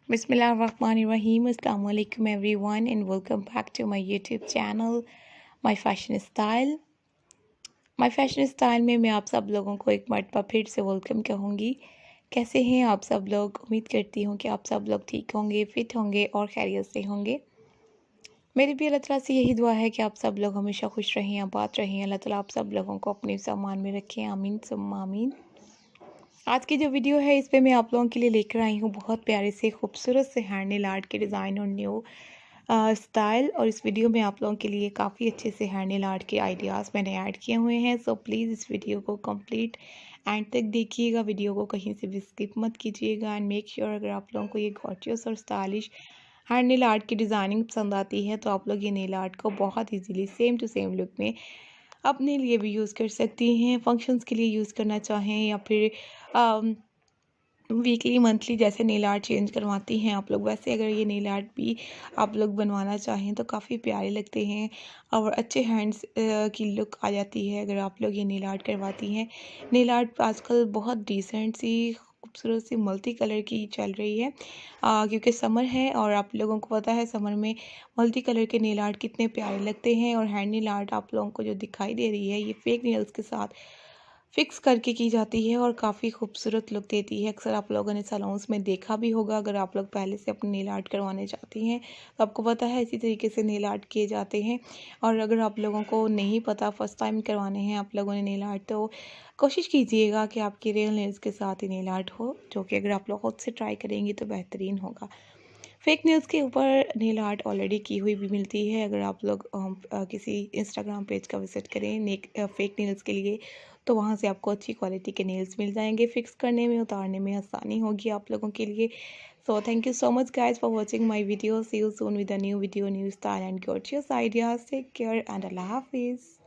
Bismillahirrahmanirrahim. Assalamu alaikum everyone and welcome back to my YouTube channel My Fashion Style. My Fashion Style में मैं आप सब लोगों को एक मरतबा फिर से वेलकम कहूँगी। कैसे हैं आप सब लोग? उम्मीद करती हूँ कि आप सब लोग ठीक होंगे, फिट होंगे और खैरियत से होंगे। मेरी भी अल्लाह ताला से यही दुआ है कि आप सब लोग हमेशा खुश रहें, आबाद रहें। अल्लाह ताला आप सब लोगों को अपने सामान में रखें। आमीन सुम्मा आमीन। आज की जो वीडियो है इस पे मैं आप लोगों के लिए लेकर आई हूँ बहुत प्यारे से खूबसूरत से हैंड नेल आर्ट के डिज़ाइन और न्यू स्टाइल। और इस वीडियो में आप लोगों के लिए काफ़ी अच्छे से हैंड नेल आर्ट के आइडियाज़ मैंने ऐड किए हुए हैं। सो प्लीज़ इस वीडियो को कंप्लीट एंड तक देखिएगा, वीडियो को कहीं से भी स्किप मत कीजिएगा। एंड मेक श्योर अगर आप लोगों को ये गॉर्जियस और स्टाइलिश हैंड नेल आर्ट की डिज़ाइनिंग पसंद आती है तो आप लोग ये नेल आर्ट को बहुत easily same to same look में अपने लिए भी यूज़ कर सकती हैं। फंक्शंस के लिए यूज़ करना चाहें या फिर वीकली मंथली जैसे नेल आर्ट चेंज करवाती हैं आप लोग, वैसे अगर ये नेल आर्ट भी आप लोग बनवाना चाहें तो काफ़ी प्यारे लगते हैं और अच्छे हैंड्स की लुक आ जाती है अगर आप लोग ये नेल आर्ट करवाती हैं। नेल आर्ट आजकल बहुत डिसेंट सी खूबसूरत सी मल्टी कलर की चल रही है क्योंकि समर है और आप लोगों को पता है समर में मल्टी कलर के नेल आर्ट कितने प्यारे लगते हैं। और हैंड नेल आर्ट आप लोगों को जो दिखाई दे रही है ये फेक नेल्स के साथ फिक्स करके की जाती है और काफ़ी खूबसूरत लुक देती है। अक्सर आप लोगों ने सैलून्स में देखा भी होगा। अगर आप लोग पहले से अपने नेल आर्ट करवाने चाहती हैं तो आपको पता है इसी तरीके से नेल आर्ट किए जाते हैं। और अगर आप लोगों को नहीं पता, फर्स्ट टाइम करवाने हैं आप लोगों ने नेल आर्ट, तो कोशिश कीजिएगा कि आपके रियल नेल्स के साथ ही नेल आर्ट हो, जो कि अगर आप लोग खुद से ट्राई करेंगी तो बेहतरीन होगा। फेक नेल्स के ऊपर नेल आर्ट ऑलरेडी की हुई भी मिलती है। अगर आप लोग किसी इंस्टाग्राम पेज का विजिट करें फेक नेल्स के लिए तो वहाँ से आपको अच्छी क्वालिटी के नेल्स मिल जाएंगे। फिक्स करने में, उतारने में आसानी होगी आप लोगों के लिए। So thank you so much guys for watching my video. See you soon with a new video, new style and gorgeous ideas. Take care and अल्लाह हाफिज़।